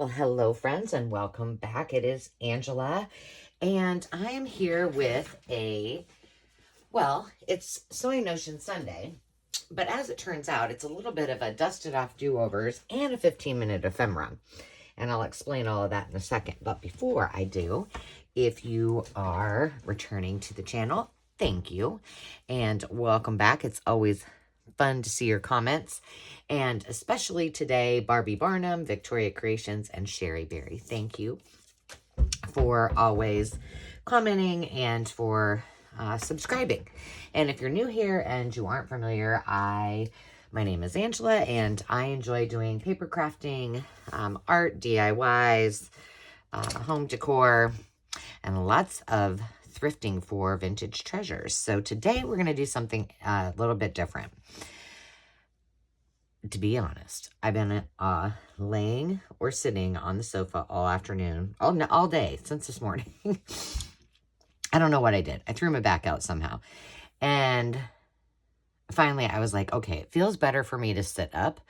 Well, hello, friends, and welcome back. It is Angela, and I am here with it's Sewing Notion Sunday, but as it turns out, it's a little bit of a dusted off do-overs and a 15-minute ephemera, and I'll explain all of that in a second. But before I do, if you are returning to the channel, thank you, and welcome back. It's always fun to see your comments, and especially today, Barbie Barnum, Victoria Creations, and Sherry Berry. Thank you for always commenting and for subscribing. And if you're new here and you aren't familiar, my name is Angela, and I enjoy doing paper crafting, art, DIYs, home decor, and lots of thrifting for vintage treasures. So today we're going to do something a little bit different. To be honest, I've been laying or sitting on the sofa all afternoon, all day since this morning. I don't know what I did. I threw my back out somehow. And finally I was like, okay, it feels better for me to sit up.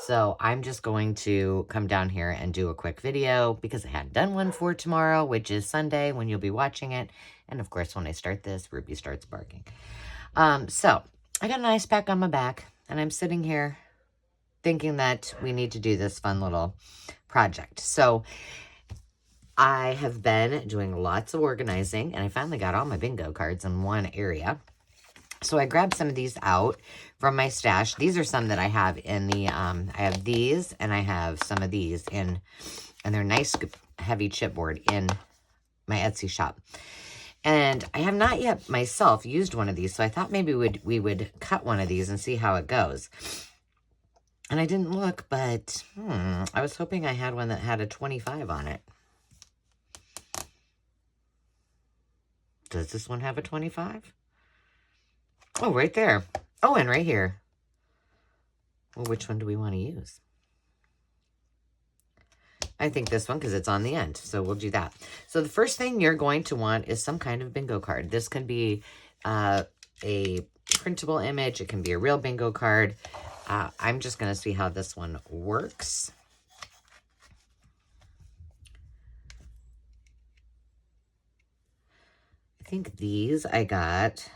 So I'm just going to come down here and do a quick video because I hadn't done one for tomorrow, which is Sunday when you'll be watching it. And of course, when I start this, Ruby starts barking. So I got an ice pack on my back and I'm sitting here thinking that we need to do this fun little project. So I have been doing lots of organizing, and I finally got all my bingo cards in one area. So I grabbed some of these out from my stash. These are some that I have in the, I have these and I have some of these in, and they're nice heavy chipboard in my Etsy shop. And I have not yet myself used one of these, so I thought maybe we would cut one of these and see how it goes. And I didn't look, but I was hoping I had one that had a 25 on it. Does this one have a 25? Oh, right there. Oh, and right here. Well, which one do we want to use? I think this one because it's on the end. So we'll do that. So the first thing you're going to want is some kind of bingo card. This can be a printable image. It can be a real bingo card. I'm just going to see how this one works. I think these I got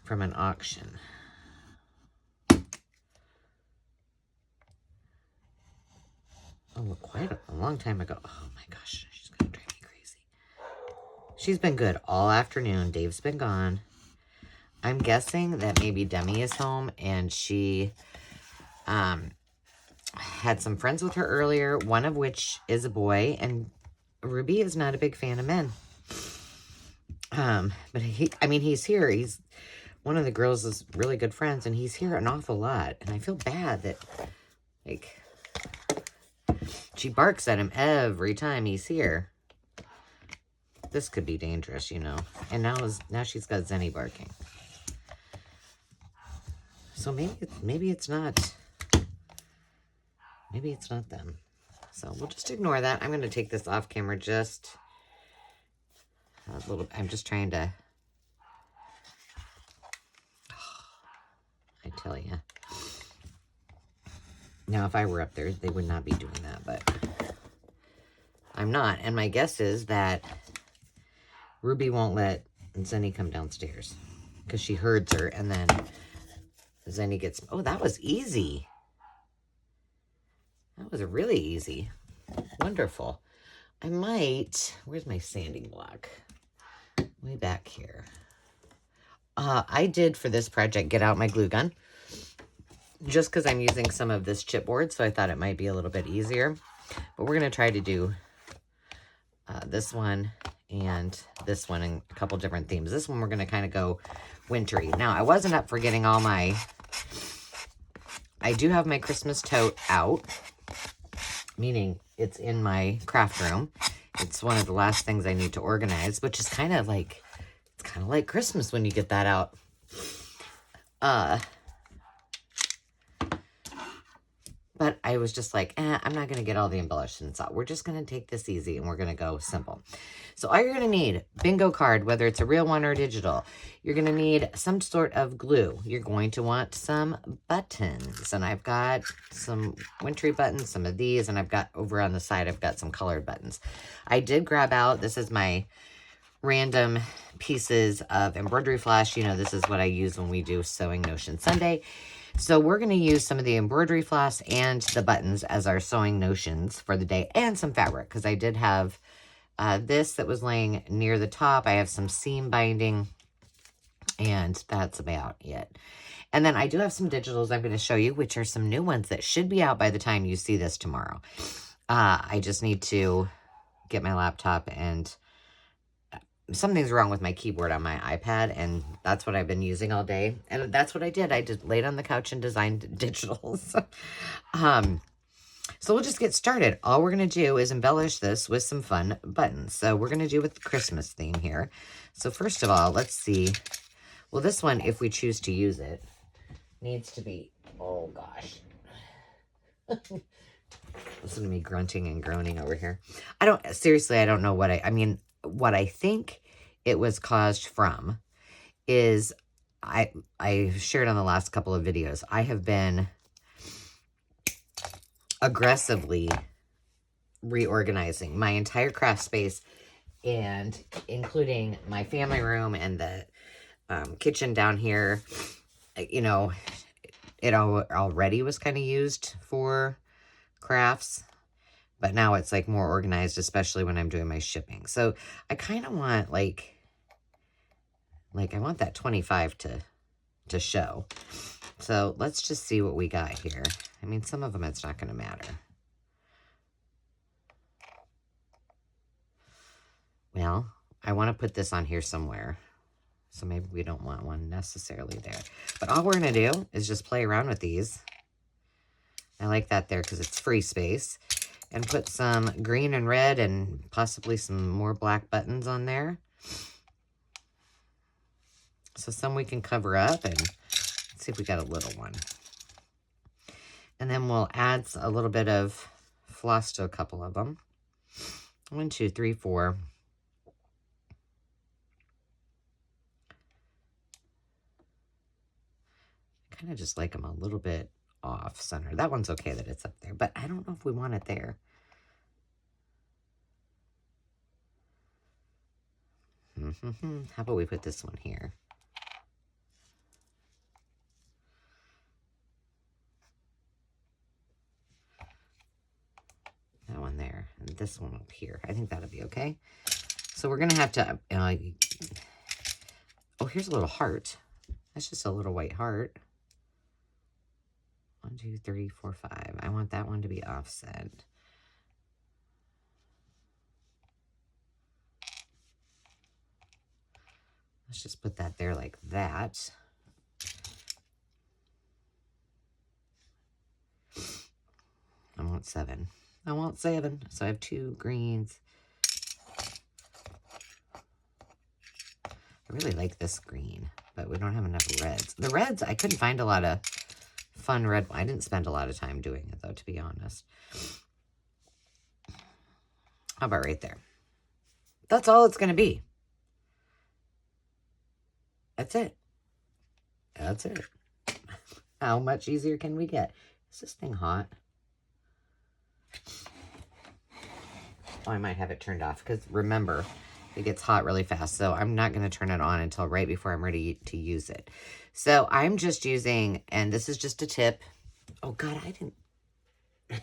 from an auction. Oh, quite a long time ago. Oh my gosh, she's going to drive me crazy. She's been good all afternoon. Dave's been gone. I'm guessing that maybe Demi is home and she had some friends with her earlier, one of which is a boy, and Ruby is not a big fan of men. But he's here. He's one of the girls is really good friends, and he's here an awful lot. And I feel bad that, like, she barks at him every time he's here. This could be dangerous, you know. And now she's got Zenny barking. So maybe it's not them. So we'll just ignore that. I'm going to take this off camera just a little. I'm just trying to. I tell you. Now, if I were up there, they would not be doing that, but I'm not. And my guess is that Ruby won't let Zenny come downstairs because she herds her, and then Zenny gets... Oh, that was easy. That was really easy. Wonderful. I might... Where's my sanding block? Way back here. I did, for this project, get out my glue gun. Just because I'm using some of this chipboard, so I thought it might be a little bit easier. But we're going to try to do this one and this one in a couple different themes. This one we're going to kind of go wintry. Now, I wasn't up for getting all my... I do have my Christmas tote out, meaning it's in my craft room. It's one of the last things I need to organize, which is kind of like... It's kind of like Christmas when you get that out. but I was just like, I'm not going to get all the embellishments out. We're just going to take this easy and we're going to go simple. So all you're going to need, bingo card, whether it's a real one or digital. You're going to need some sort of glue. You're going to want some buttons. And I've got some wintry buttons, some of these, and I've got over on the side, I've got some colored buttons. I did grab out, this is my random pieces of embroidery flash. You know, this is what I use when we do Sewing Notion Sunday. So we're going to use some of the embroidery floss and the buttons as our sewing notions for the day, and some fabric, because I did have this that was laying near the top. I have some seam binding, and that's about it. And then I do have some digitals I'm going to show you, which are some new ones that should be out by the time you see this tomorrow. I just need to get my laptop, and something's wrong with my keyboard on my iPad, and that's what I've been using all day. And that's what I did. I just laid on the couch and designed digitals. So we'll just get started. All we're going to do is embellish this with some fun buttons. So we're going to do with the Christmas theme here. So first of all, let's see. Well, this one, if we choose to use it, needs to be, oh gosh. Listen to me grunting and groaning over here. Seriously, I don't know what what I think it was caused from is, I shared on the last couple of videos, I have been aggressively reorganizing my entire craft space, and including my family room and the kitchen down here. You know, it already was kind of used for crafts, but now it's like more organized, especially when I'm doing my shipping. So I kind of want like I want that 25 to show. So let's just see what we got here. I mean, some of them it's not going to matter. Well, I want to put this on here somewhere. So maybe we don't want one necessarily there. But all we're going to do is just play around with these. I like that there because it's free space. And put some green and red and possibly some more black buttons on there. So some we can cover up, and let's see if we got a little one. And then we'll add a little bit of floss to a couple of them. 1, 2, 3, 4. Kind of just like them a little bit off center. That one's okay that it's up there, but I don't know if we want it there. How about we put this one here? That one there, and this one up here. I think that'll be okay. So we're gonna have to, oh, here's a little heart. That's just a little white heart. 1, 2, 3, 4, 5. I want that one to be offset. Let's just put that there like that. I want 7. I want 7. So I have 2 greens. I really like this green, but we don't have enough reds. The reds, I couldn't find a lot of fun red. I didn't spend a lot of time doing it, though, to be honest. How about right there? That's all it's going to be. That's it. That's it. How much easier can we get? Is this thing hot? Oh, I might have it turned off because remember, it gets hot really fast. So I'm not going to turn it on until right before I'm ready to use it. So I'm just using, and this is just a tip. Oh God,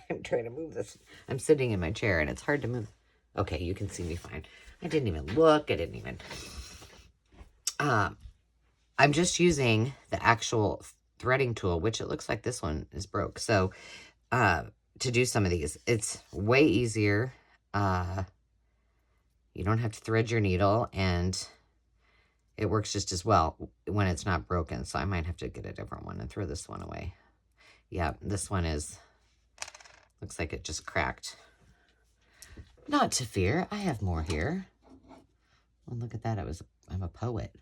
I'm trying to move this. I'm sitting in my chair and it's hard to move. Okay, you can see me fine. I didn't even look. I didn't even. I'm just using the actual threading tool, which it looks like this one is broke. So to do some of these, it's way easier. You don't have to thread your needle, and it works just as well when it's not broken. So I might have to get a different one and throw this one away. Yeah, this one looks like it just cracked. Not to fear, I have more here. Well, look at that, I'm a poet.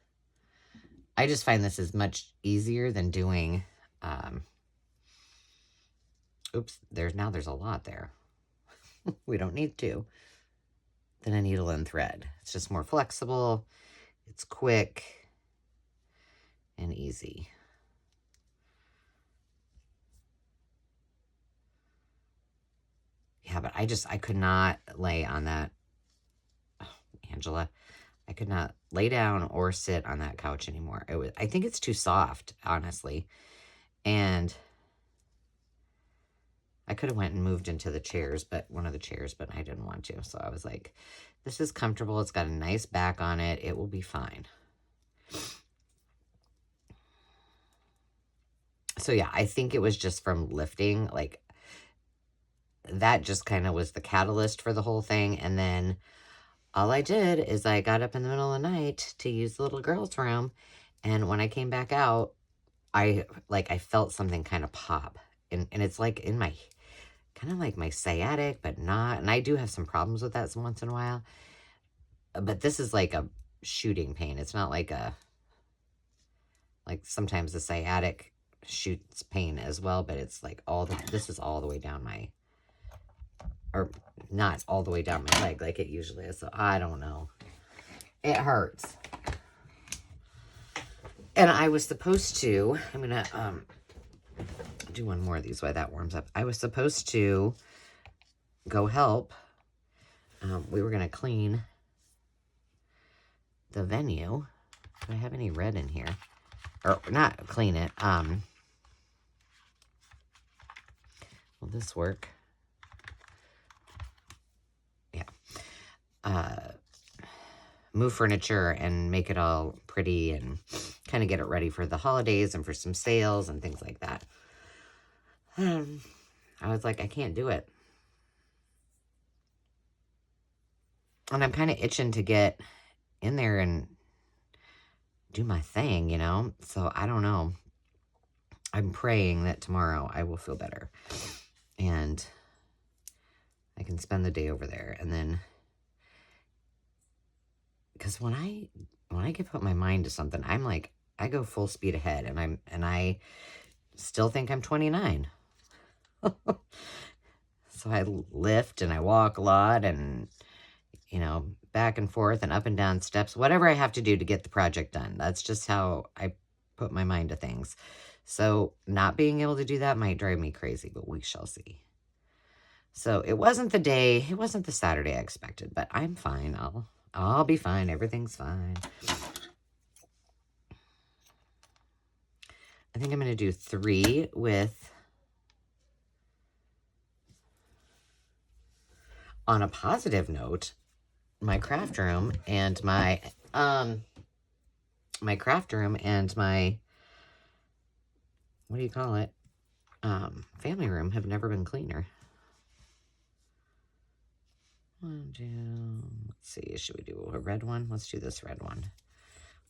I just find this is much easier than doing Oops, there's a lot there. We don't need two. Then a needle and thread. It's just more flexible. It's quick and easy. Yeah, but I could not lay on that. Oh, Angela, I could not lay down or sit on that couch anymore. I think it's too soft, honestly. And I could have went and moved into the chairs, one of the chairs, but I didn't want to. So I was like, this is comfortable. It's got a nice back on it. It will be fine. So yeah, I think it was just from lifting. Like, that just kind of was the catalyst for the whole thing. And then all I did is I got up in the middle of the night to use the little girl's room. And when I came back out, I felt something kind of pop. And it's like in my, kind of like my sciatic, but not. And I do have some problems with that once in a while. But this is like a shooting pain. It's not like like sometimes the sciatic shoots pain as well, but it's like this is all the way down my, or not all the way down my leg like it usually is. So I don't know. It hurts. And I was supposed to, I'm going to do one more of these while that warms up. I was supposed to go help. We were going to clean the venue. Do I have any red in here? Or not clean it. Will this work? Yeah. Move furniture and make it all pretty and kind of get it ready for the holidays and for some sales and things like that. I was like, I can't do it. And I'm kind of itching to get in there and do my thing, you know? So I don't know. I'm praying that tomorrow I will feel better. And I can spend the day over there. And then, because when I put my mind to something, I'm like, I go full speed ahead, and I still think I'm 29. So I lift and I walk a lot, and you know, back and forth and up and down steps, whatever I have to do to get the project done. That's just how I put my mind to things. So not being able to do that might drive me crazy, but we shall see. So it wasn't the Saturday I expected, but I'm fine. I'll be fine. Everything's fine. I think I'm going to do 3 with, on a positive note, my craft room and my what do you call it? Family room have never been cleaner. 1, 2, let's see, should we do a red one? Let's do this red one.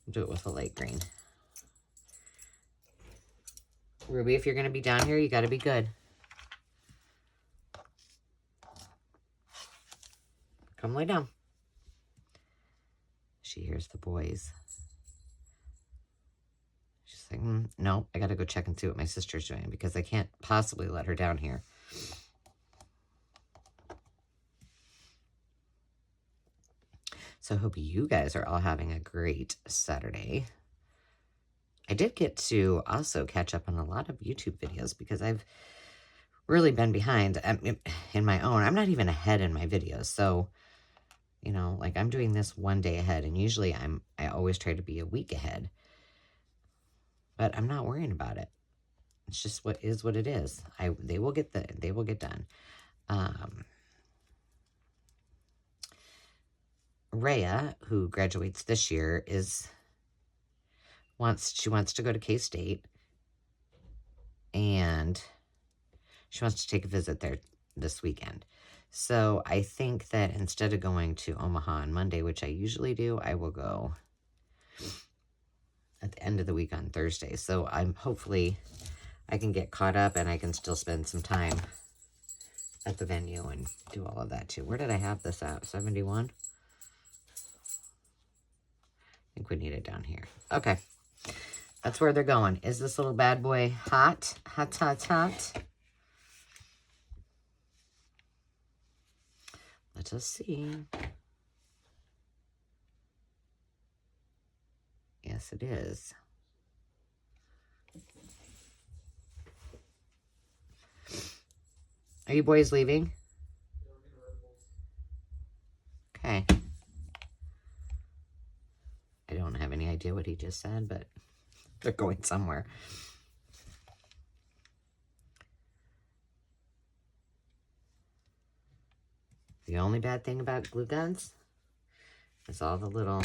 We'll do it with a light green. Ruby, if you're going to be down here, you got to be good. Come lay down. She hears the boys. She's like, no, I got to go check and see what my sister's doing because I can't possibly let her down here. So I hope you guys are all having a great Saturday. I did get to also catch up on a lot of YouTube videos because I've really been behind in my own. I'm not even ahead in my videos. So, you know, like I'm doing this one day ahead, and usually I always try to be a week ahead. But I'm not worrying about it. It's just what it is. They will get done. Rhea, who graduates this year, wants to go to K-State, and she wants to take a visit there this weekend. So I think that instead of going to Omaha on Monday, which I usually do, I will go at the end of the week on Thursday. So hopefully I can get caught up and I can still spend some time at the venue and do all of that too. Where did I have this at? 71? I think we need it down here. Okay. That's where they're going. Is this little bad boy hot? Hot, hot, hot? Let us see. Yes, it is. Are you boys leaving? Okay. I don't have any idea what he just said, but they're going somewhere. The only bad thing about glue guns is all the little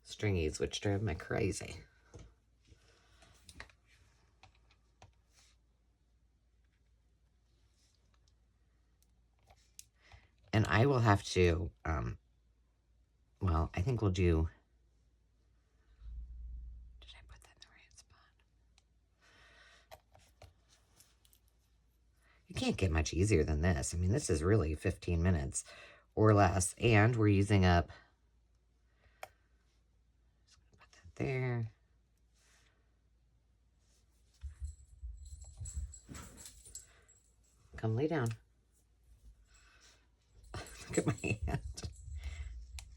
stringies, which drive me crazy. And I will have to, well, I think we'll do, did I put that in the right spot? You can't get much easier than this. I mean, this is really 15 minutes or less. And we're using up, just gonna put that there. Come lay down. Look at my hand.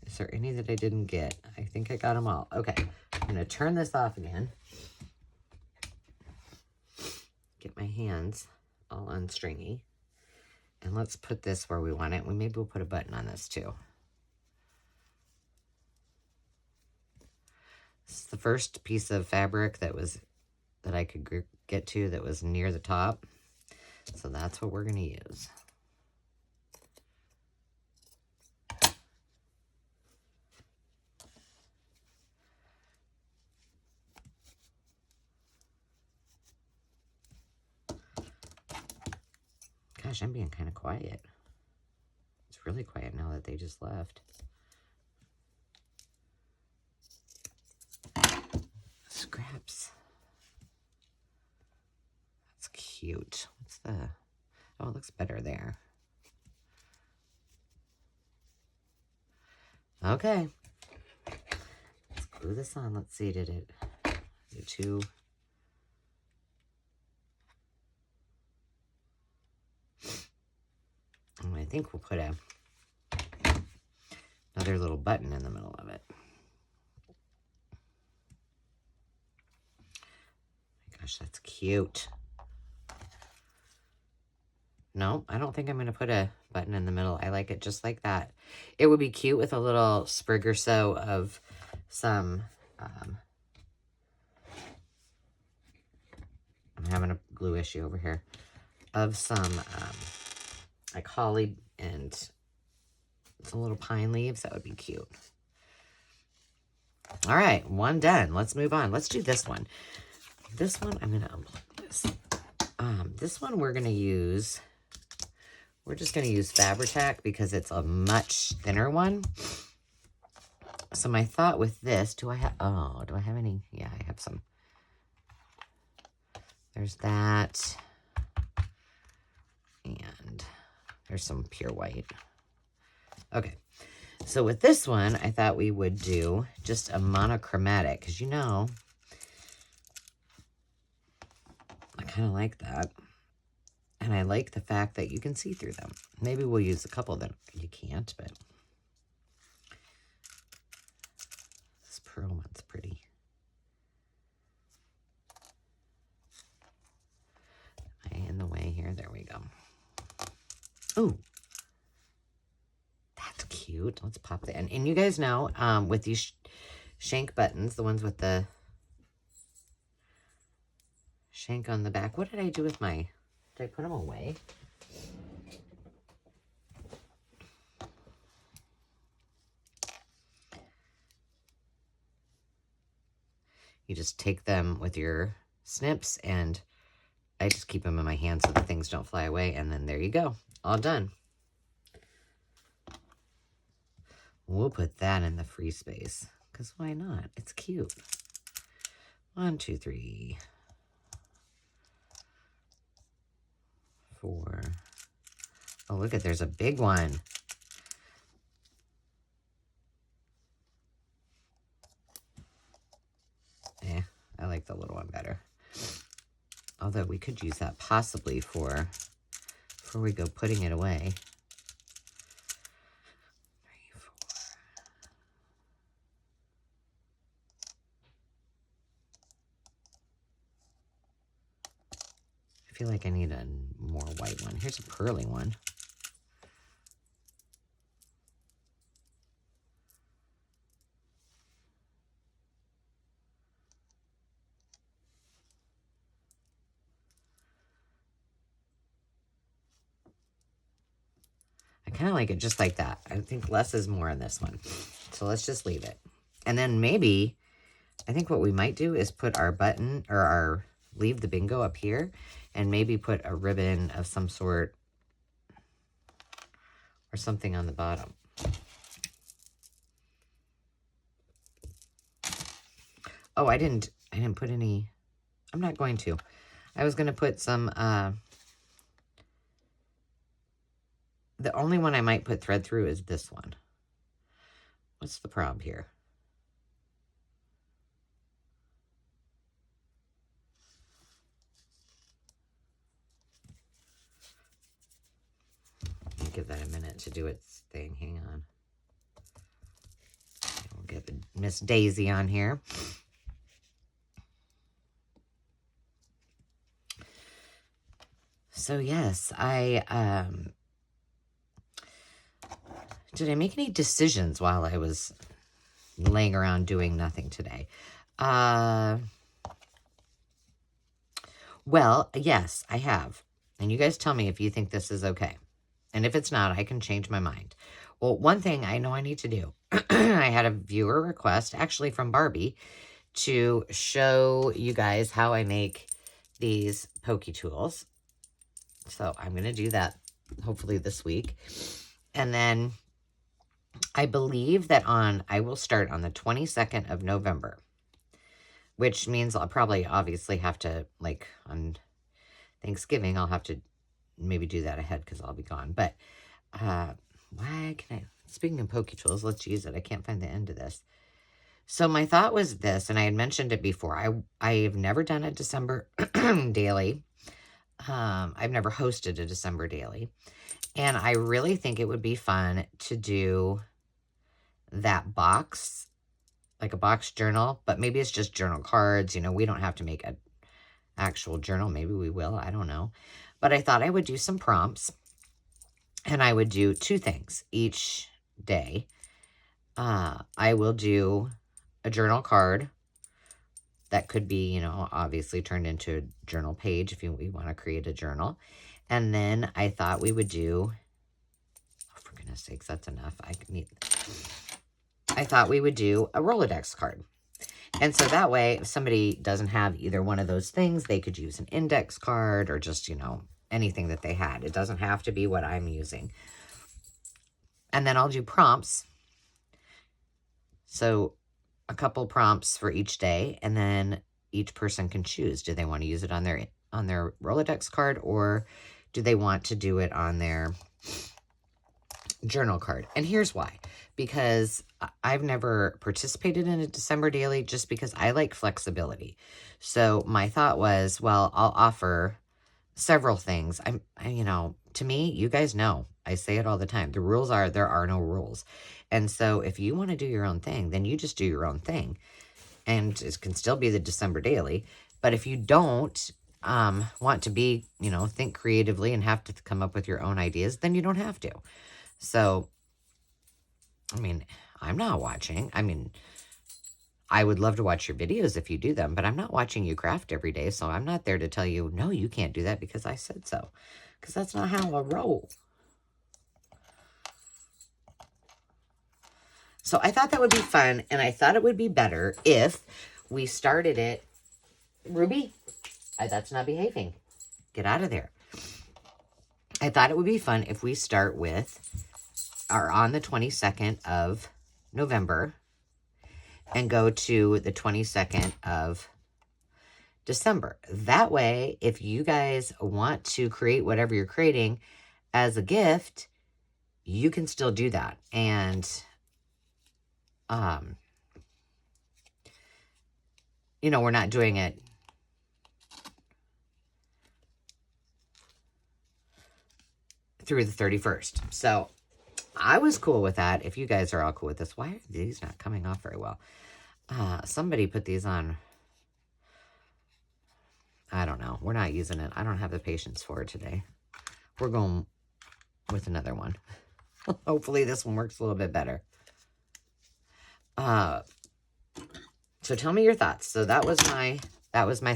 Is there any that I didn't get? I think I got them all. Okay, I'm gonna turn this off again. Get my hands all unstringy. And let's put this where we want it. Maybe we'll put a button on this too. This is the first piece of fabric that I could get to that was near the top. So that's what we're gonna use. Gosh, I'm being kind of quiet. It's really quiet now that they just left. Scraps. That's cute. What's the... Oh, it looks better there. Okay. Let's glue this on. Let's see, did it... Is it too... And I think we'll put another little button in the middle of it. My gosh, that's cute. No, I don't think I'm going to put a button in the middle. I like it just like that. It would be cute with a little sprig or so of some, I'm having a glue issue over here, of some, like holly and some little pine leaves. That would be cute. All right, one done. Let's move on. Let's do this one. This one, I'm going to unplug this. This one we're going to use, we're just going to use Fabri-Tac because it's a much thinner one. So my thought with this, do I have any? Yeah, I have some. There's that. And there's some pure white. Okay. So with this one, I thought we would do just a monochromatic because, you know, I kind of like that. And I like the fact that you can see through them. Maybe we'll use a couple that you can't, but this pearl one's pretty. Am I in the way here? There we go. Ooh. That's cute. Let's pop that in. And you guys know, with these shank buttons, the ones with the shank on the back, what did I do with my... Did I put them away? You just take them with your snips, and I just keep them in my hand so the things don't fly away, and then there you go. All done. We'll put that in the free space, because why not? It's cute. 1, 2, 3... 4. Oh, look at, there's a big one. I like the little one better. Although we could use that possibly for before we go putting it away. 3, 4. I feel like I need a more white one. Here's a pearly one. I kind of like it just like that. I think less is more on this one. So let's just leave it. And then maybe, I think what we might do is put our button or our leave the bingo up here and maybe put a ribbon of some sort or something on the bottom. Oh, I didn't put any. I'm not going to. I was going to put some, the only one I might put thread through is this one. What's the problem here? I'll give that a minute to do its thing. Hang on. We'll get the Miss Daisy on here. So yes, did I make any decisions while I was laying around doing nothing today? Well, yes, I have. And you guys tell me if you think this is okay. And if it's not, I can change my mind. Well, one thing I know I need to do, I had a viewer request, actually from Barbie, to show you guys how I make these pokey tools. So I'm going to do that hopefully this week. And then I believe that I will start on the 22nd of November, which means I'll probably obviously have to, like on Thanksgiving, I'll have to maybe do that ahead because I'll be gone. But why can I, speaking of pokey tools, let's use it. I can't find the end of this. So my thought was this, and I had mentioned it before. I've never done a December daily. I've never hosted a December daily. And I really think it would be fun to do that box, like a box journal, but maybe it's just journal cards. You know, we don't have to make an actual journal. Maybe we will. I don't know. But I thought I would do some prompts, and I would do 2 things each day. I will do a journal card that could be, you know, obviously turned into a journal page if we want to create a journal. And then I thought we would do, oh, for goodness sakes, that's enough. I thought we would do a Rolodex card. And so that way, if somebody doesn't have either one of those things, they could use an index card or just, you know, anything that they had. It doesn't have to be what I'm using. And then I'll do prompts. So a couple prompts for each day, and then each person can choose. Do they want to use it on their Rolodex card, or do they want to do it on their journal card? And here's why. Because I've never participated in a December daily just because I like flexibility. So my thought was, well, I'll offer several things. You know, to me, you guys know, I say it all the time. The rules are, there are no rules. And so if you want to do your own thing, then you just do your own thing. And it can still be the December daily. But if you don't want to be, you know, think creatively and have to come up with your own ideas, then you don't have to. So, I mean, I'm not watching. I mean, I would love to watch your videos if you do them, but I'm not watching you craft every day. So I'm not there to tell you, no, you can't do that because I said so. Because that's not how I roll. So I thought that would be fun, and I thought it would be better if we started it. Ruby, that's not behaving. Get out of there. I thought it would be fun if we start with, or on the 22nd of November, and go to the 22nd of December. That way, if you guys want to create whatever you're creating as a gift, you can still do that. And you know, we're not doing it through the 31st. So I was cool with that. If you guys are all cool with this, why are these not coming off very well? Somebody put these on. I don't know. We're not using it. I don't have the patience for it today. We're going with another one. Hopefully this one works a little bit better. So tell me your thoughts. So that was my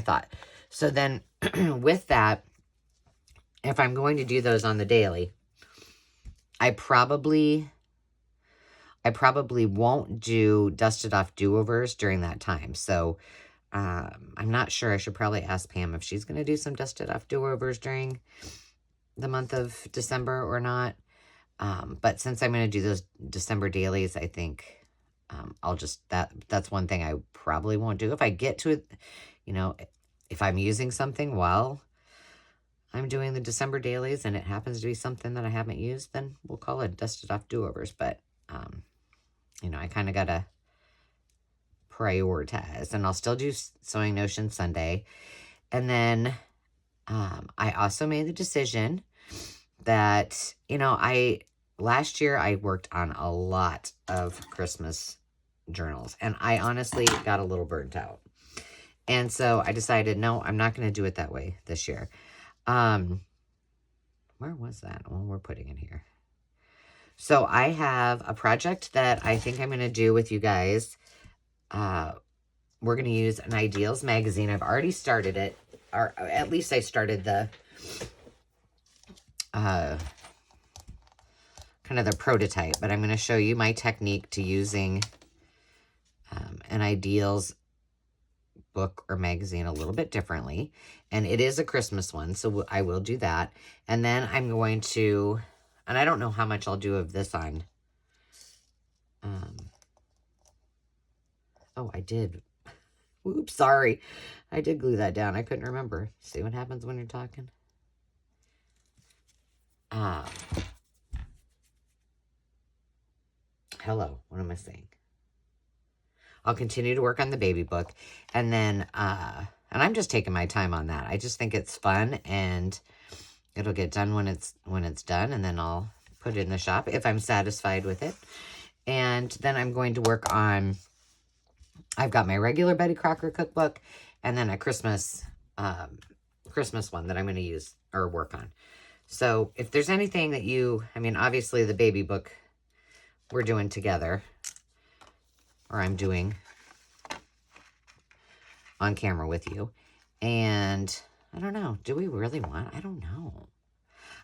thought. So then with that, if I'm going to do those on the daily, I probably won't do dusted off do-overs during that time. So I'm not sure. I should probably ask Pam if she's going to do some dusted off do-overs during the month of December or not. But since I'm going to do those December dailies, I think I'll just, that's one thing I probably won't do. If I get to it, you know, if I'm using something while I'm doing the December dailies and it happens to be something that I haven't used, then we'll call it dusted off do-overs. But, you know, I kind of got to prioritize. And I'll still do Sewing Notion Sunday. And then I also made the decision that, you know, last year I worked on a lot of Christmas journals. And I honestly got a little burnt out. And so I decided, no, I'm not going to do it that way this year. Where was that? Well, we're putting it here. So I have a project that I think I'm going to do with you guys. We're going to use an Ideals magazine. I've already started it, or at least I started the kind of the prototype, but I'm going to show you my technique to using an Ideals book or magazine a little bit differently. And it is a Christmas one, so I will do that. And then I'm going to, and I don't know how much I'll do of this on. Oh, I did. Oops, sorry. I did glue that down. I couldn't remember. See what happens when you're talking? Hello, what am I saying? I'll continue to work on the baby book. And then, and I'm just taking my time on that. I just think it's fun and it'll get done when it's done. And then I'll put it in the shop if I'm satisfied with it. And then I'm going to work on, I've got my regular Betty Crocker cookbook and then a Christmas one that I'm going to use or work on. So if there's anything that I mean, obviously the baby book we're doing together, or I'm doing on camera with you. And I don't know, do we really want, I don't know.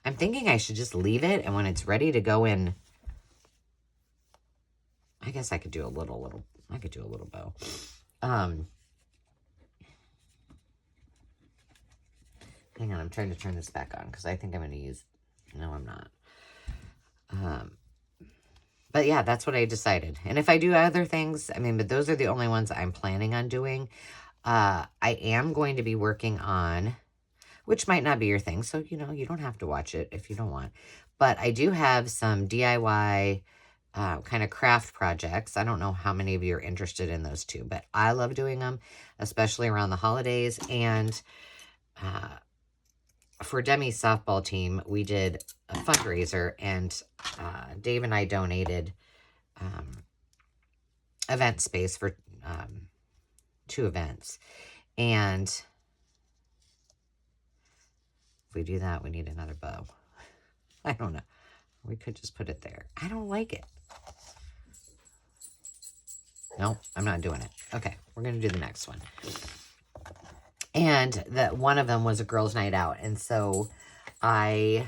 I'm thinking I should just leave it, and when it's ready to go in, I guess I could do a little bow. Hang on, I'm trying to turn this back on because I think I'm going to use, no, I'm not. But yeah, that's what I decided. And if I do other things, I mean, but those are the only ones I'm planning on doing. I am going to be working on, which might not be your thing, so, you know, you don't have to watch it if you don't want. But I do have some DIY kind of craft projects. I don't know how many of you are interested in those too, but I love doing them, especially around the holidays. And for Demi's softball team, we did a fundraiser, and Dave and I donated event space for 2 events. And if we do that, we need another bow. I don't know. We could just put it there. I don't like it. Nope, I'm not doing it. Okay, we're going to do the next one. And one of them was a girls' night out. And so I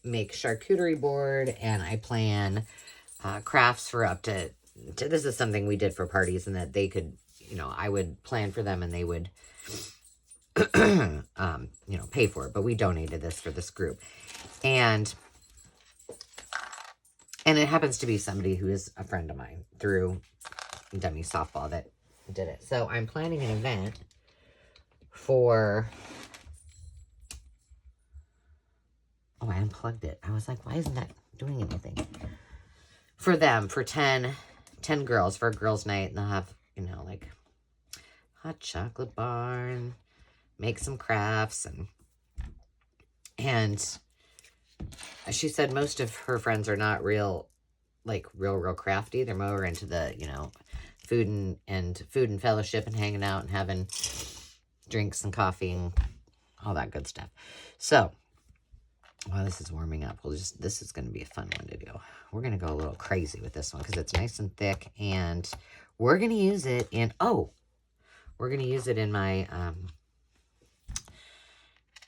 make charcuterie board, and I plan crafts for up to, this is something we did for parties, and that they could, you know, I would plan for them and they would, you know, pay for it. But we donated this for this group. And it happens to be somebody who is a friend of mine through Demi Softball that did it. So I'm planning an event for, oh, I unplugged it. I was like, why isn't that doing anything? For them, for 10 girls, for a girls' night, and they'll have, you know, like hot chocolate bar and make some crafts, and she said most of her friends are not real, like real crafty. They're more into the, you know, food and fellowship and hanging out and having drinks and coffee and all that good stuff. So, while this is warming up, this is going to be a fun one to do. We're going to go a little crazy with this one because it's nice and thick, and we're going to use it in, we're going to use it in my,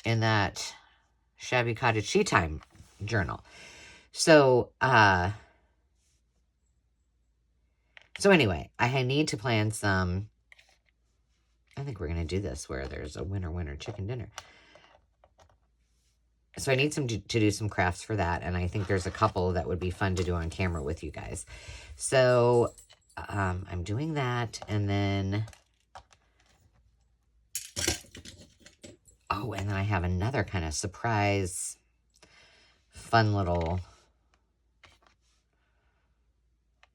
in that Shabby Cottage Tea Time journal. So, anyway, I need to plan some, I think we're going to do this where there's a winter chicken dinner. So I need to do some crafts for that, and I think there's a couple that would be fun to do on camera with you guys. So I'm doing that, and then and then I have another kind of surprise, fun little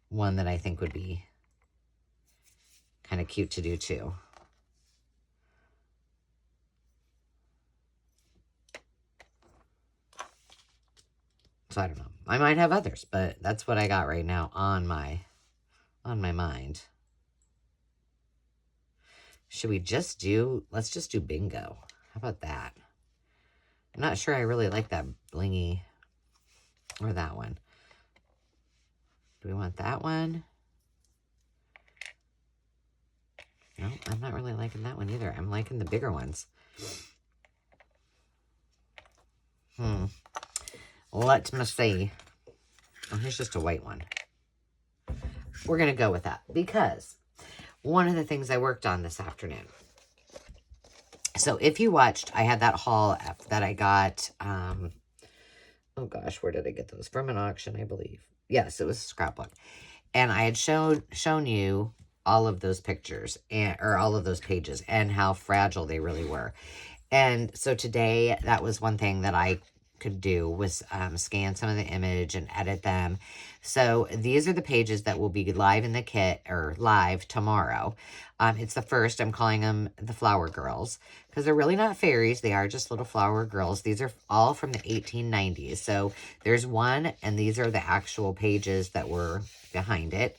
one that I think would be kind of cute to do too. So I don't know. I might have others, but that's what I got right now on my mind. Should we just do, let's just do bingo. How about that? I'm not sure I really like that blingy or that one. Do we want that one? No, I'm not really liking that one either. I'm liking the bigger ones. Let me see. Oh, here's just a white one. We're going to go with that because one of the things I worked on this afternoon. So if you watched, I had that haul that I got. Oh gosh, where did I get those? From an auction, I believe. Yes, it was a scrapbook. And I had shown you all of those pictures or all of those pages and how fragile they really were. And so today, that was one thing that I could do was scan some of the image and edit them. So these are the pages that will be live in the kit, or live tomorrow. It's the first. I'm calling them the Flower Girls because they're really not fairies. They are just little flower girls. These are all from the 1890s. So there's one, and these are the actual pages that were behind it.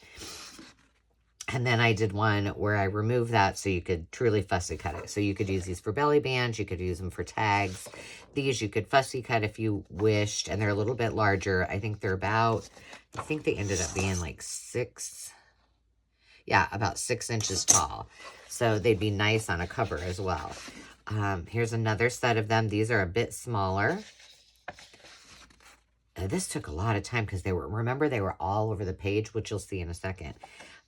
And then I did one where I removed that so you could truly fussy cut it. So you could use these for belly bands. You could use them for tags. These you could fussy cut if you wished. And they're a little bit larger. I think they're about, I think they ended up being like about 6 inches tall. So they'd be nice on a cover as well. Here's another set of them. These are a bit smaller. This took a lot of time because they were all over the page, which you'll see in a second.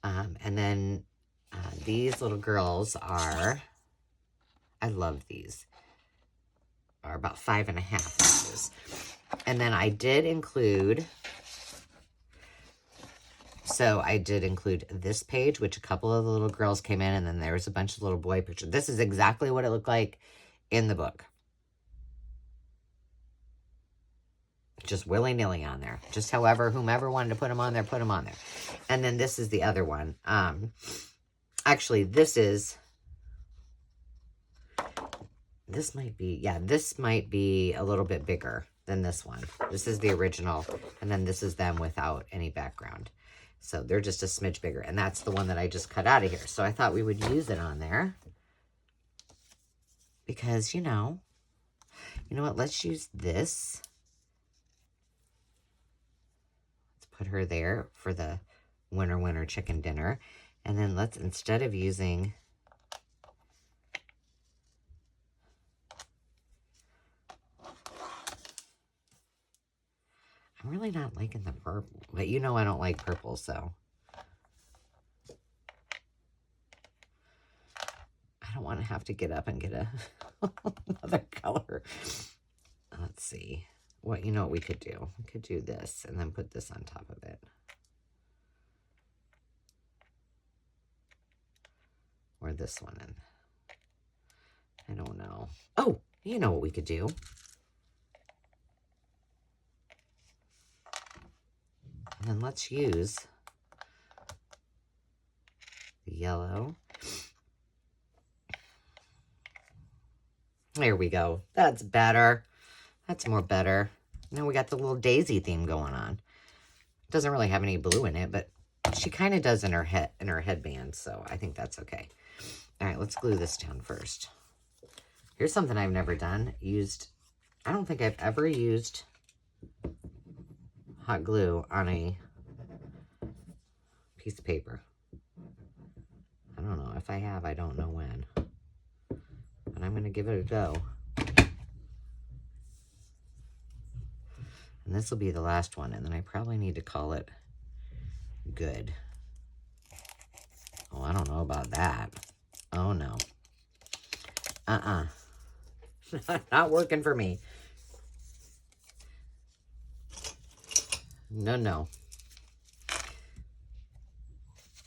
And then these little girls are, I love these, are about 5.5 inches. And then I did include, this page, which a couple of the little girls came in, and then there was a bunch of little boy pictures. This is exactly what it looked like in the book. Just willy-nilly on there. Just whomever wanted to put them on there, put them on there. And then this is the other one. Actually, this might be a little bit bigger than this one. This is the original, and then this is them without any background. So they're just a smidge bigger, and that's the one that I just cut out of here. So I thought we would use it on there because, you know what? Let's use this. Put her there for the winter chicken dinner. And then let's, instead of using, I'm really not liking the purple, but you know I don't like purple, so I don't want to have to get up and get another color. Let's see. What we could do? We could do this and then put this on top of it. Or this one. I don't know. Oh, you know what we could do? And then let's use the yellow. There we go. That's better. That's more better. Now we got the little daisy theme going on. Doesn't really have any blue in it, but she kind of does in her headband, so I think that's okay. All right, let's glue this down first. Here's something I've never done. I don't think I've ever used hot glue on a piece of paper. I don't know. If I have, I don't know when. But I'm going to give it a go. And this will be the last one, and then I probably need to call it good. Oh, I don't know about that. Oh, no. Not working for me. No, no.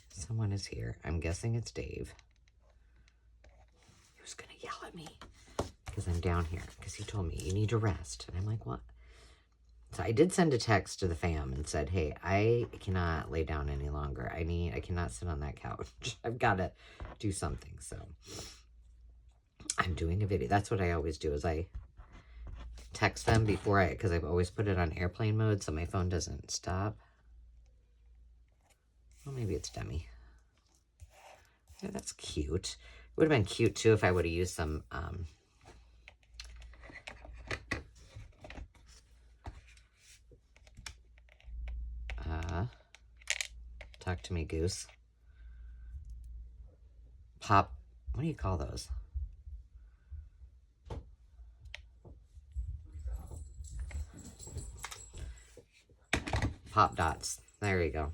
Someone is here. I'm guessing it's Dave. He was going to yell at me because I'm down here, because he told me you need to rest. And I'm like, what? So I did send a text to the fam and said, hey, I cannot lay down any longer. I cannot sit on that couch. I've got to do something. So I'm doing a video. That's what I always do, is I text them before because I've always put it on airplane mode so my phone doesn't stop. Well, maybe it's Demi. Yeah, that's cute. It would have been cute too if I would have used some talk to me, goose. Pop, what do you call those? Pop dots. There you go.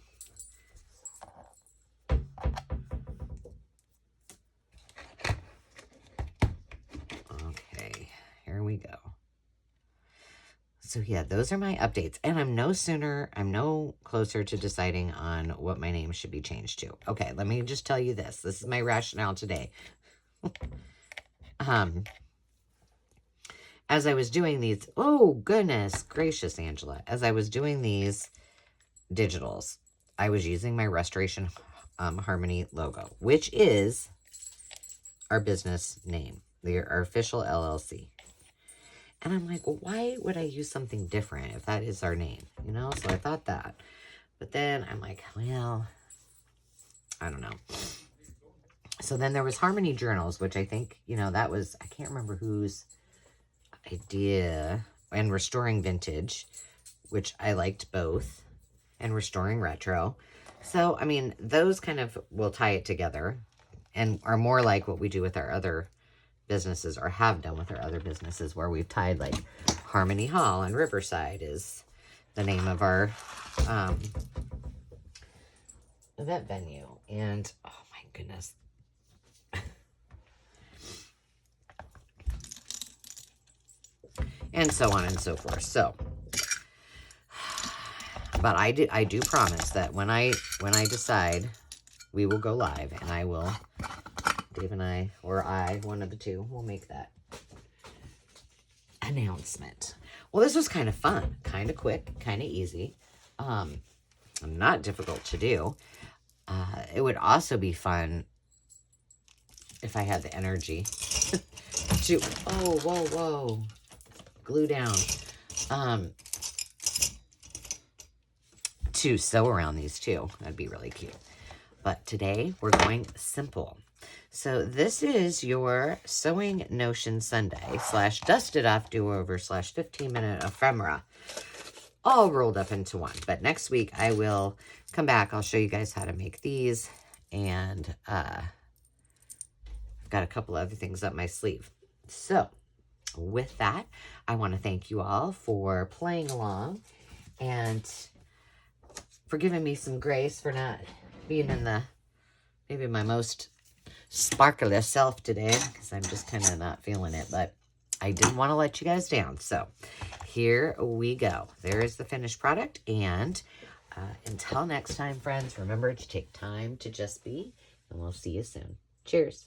Okay, here we go. So yeah, those are my updates. And I'm no closer to deciding on what my name should be changed to. Okay, let me just tell you this. This is my rationale today. As I was doing these, oh goodness gracious, Angela. As I was doing these digitals, I was using my Restoration Harmony logo, which is our business name, our official LLC. And I'm like, well, why would I use something different if that is our name? You know, so I thought that. But then I'm like, well, I don't know. So then there was Harmony Journals, which I think, you know, that was, I can't remember whose idea. And Restoring Vintage, which I liked both. And Restoring Retro. So, I mean, those kind of will tie it together and are more like what we do with our other businesses, or have done with our other businesses, where we've tied like Harmony Hall and Riverside is the name of our event venue. And oh my goodness. And so on and so forth. So, but I do promise that when I decide, we will go live, and I will, Dave and I, or one of the two, will make that announcement. Well, this was kind of fun, kind of quick, kind of easy, not difficult to do. It would also be fun if I had the energy to, oh, whoa, glue down, to sew around these too. That'd be really cute. But today we're going simple. So this is your Sewing Notion Sunday / Dusted Off Do-Over / 15-minute ephemera, all rolled up into one. But next week I will come back. I'll show you guys how to make these. And I've got a couple other things up my sleeve. So with that, I want to thank you all for playing along and for giving me some grace for not being in maybe my most sparkly self today, because I'm just kind of not feeling it, but I didn't want to let you guys down. So here we go. There is the finished product. And until next time, friends, remember to take time to just be, and we'll see you soon. Cheers.